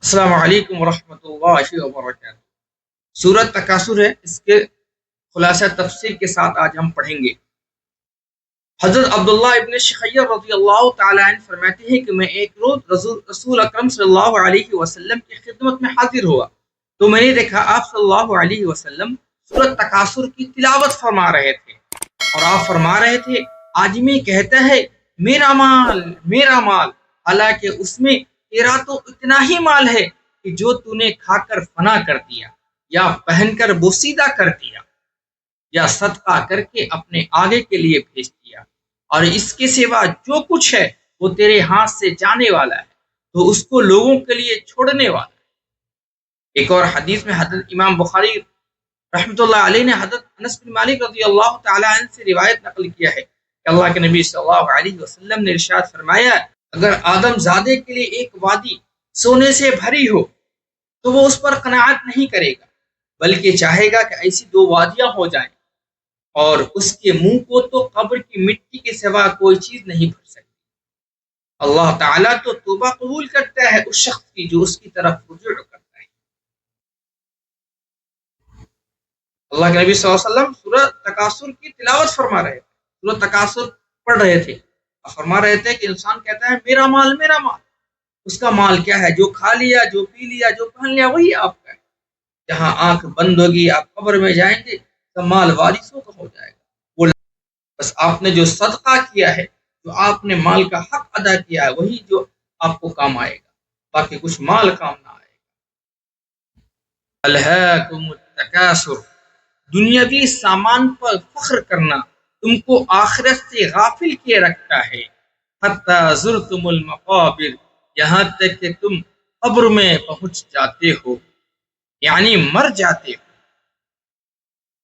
السلام علیکم ورحمۃ اللہ وبرکاتہ۔ سورۃ تکاثر ہے، اس کے خلاصہ تفسیر کے ساتھ آج ہم پڑھیں گے۔ حضرت عبداللہ ابن شخیر رضی اللہ تعالی عنہ فرماتے ہیں کہ میں ایک روز رسول اکرم صلی اللہ علیہ وسلم کی خدمت میں حاضر ہوا تو میں نے دیکھا آپ صلی اللہ علیہ وسلم سورۃ تکاثر کی تلاوت فرما رہے تھے، اور آپ فرما رہے تھے آدمی کہتا ہے میرا مال میرا مال، حالانکہ اس میں تیرا تو اتنا ہی مال ہے کہ جو تو نے کھا کر فنا کر دیا، یا پہن کر بوسیدہ کر دیا، یا صدقہ کر کے اپنے آگے کے لیے بھیج دیا، اور اس کے سوا جو کچھ ہے وہ تیرے ہاتھ سے جانے والا ہے تو اس کو لوگوں کے لیے چھوڑنے والا ہے۔ ایک اور حدیث میں حضرت امام بخاری رحمۃ اللہ علیہ نے حضرت انس بن مالک رضی اللہ تعالی عنہ سے روایت نقل کیا ہے کہ اللہ کے نبی صلی اللہ علیہ وسلم نے ارشاد فرمایا، اگر آدم زادے کے لیے ایک وادی سونے سے بھری ہو تو وہ اس پر قناعت نہیں کرے گا، بلکہ چاہے گا کہ ایسی دو وادیاں ہو جائیں، اور اس کے منہ کو تو قبر کی مٹی کے سوا کوئی چیز نہیں بھر سکتی۔ اللہ تعالیٰ تو توبہ قبول کرتا ہے اس شخص کی جو اس کی طرف رجوع کرتا ہے۔ اللہ کے نبی صلی اللہ علیہ وسلم سورہ تکاثر کی تلاوت فرما رہے تھے، سورہ تکاثر پڑھ رہے تھے اور فرما رہے تھے کہ انسان کہتا ہے میرا مال میرا مال، اس کا مال کیا ہے؟ جو کھا لیا، جو پی لیا، جو پہن لیا، وہی آپ کا ہے۔ جہاں آنکھ بند ہوگی آپ قبر میں جائیں گے تو مال وارثوں کا ہو جائے گا، وہ بس آپ نے جو صدقہ کیا ہے، جو آپ نے مال کا حق ادا کیا ہے، وہی جو آپ کو کام آئے گا، باقی کچھ مال کام نہ آئے گا۔ الہاکم التکاثر، دنیاوی سامان پر فخر کرنا تم کو آخرت سے غافل کیے رکھتا ہے۔ حتی زرتم المقابر، یہاں تک کہ تم قبر میں پہنچ جاتے ہو، یعنی مر جاتے ہو۔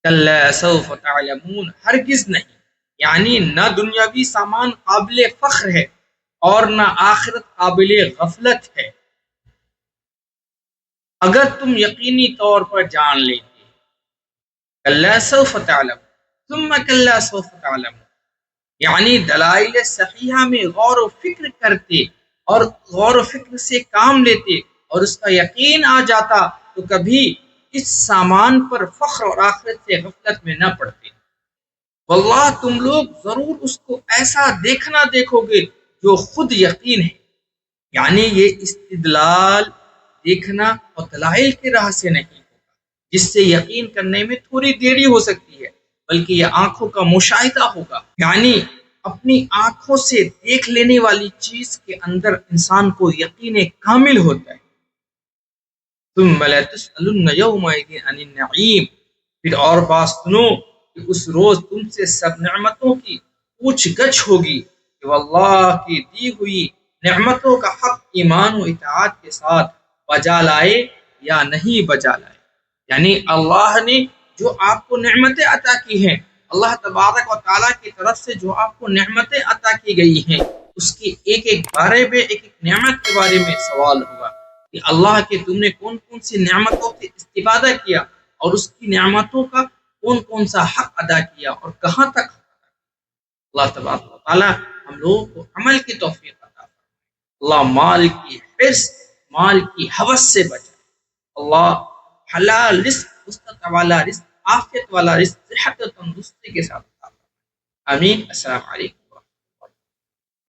کلا سوف تعلمون، ہرگز نہیں، یعنی نہ دنیاوی سامان قابل فخر ہے اور نہ آخرت قابل غفلت ہے۔ اگر تم یقینی طور پر جان لیتے، کلا سوف تعلم ثم کلا سوف تعلم، یعنی دلائل صحیحہ میں غور و فکر کرتے اور غور و فکر سے کام لیتے اور اس کا یقین آ جاتا تو کبھی اس سامان پر فخر اور آخرت سے غفلت میں نہ پڑتے۔ واللہ تم لوگ ضرور اس کو ایسا دیکھنا دیکھو گے جو خود یقین ہے، یعنی یہ استدلال دیکھنا اور دلائل کی راہ سے نہیں ہوگا جس سے یقین کرنے میں تھوڑی دیری ہو سکتی ہے، بلکہ یہ آنکھوں کا مشاہدہ ہوگا، یعنی اپنی آنکھوں سے دیکھ لینے والی چیز کے اندر انسان کو یقین کامل ہوتا ہے۔ ثم لتسألن یومئذ عن النعیم، پھر اور بات سنو کہ اس روز تم سے سب نعمتوں کی پوچھ گچھ ہوگی کہ واللہ کی دی ہوئی نعمتوں کا حق ایمان و اطاعت کے ساتھ بجا لائے یا نہیں بجا لائے، یعنی اللہ نے جو آپ کو نعمتیں عطا کی ہیں، اللہ تبارک و تعالیٰ کی طرف سے جو آپ کو نعمتیں عطا کی گئی ہیں، اس کی ایک ایک بارے میں، ایک ایک نعمت کے بارے میں سوال ہوگا کہ اللہ کے تم نے کون کون سی نعمتوں سے استفادہ کیا اور اس کی نعمتوں کا کون کون سا حق ادا کیا اور کہاں تک حق ادا کیا۔ اللہ تبارک و تعالیٰ ہم لوگوں کو عمل کی توفیق عطا فرمائے۔ اللہ مال کی حرص، مال کی ہوس سے بچائے۔ اللہ حلال رزق، مستطاع والا رزق، عافیت والا رزق، صحت و تندرستی کے ساتھ عطا فرمائے۔ آمین۔ السلام علیکم۔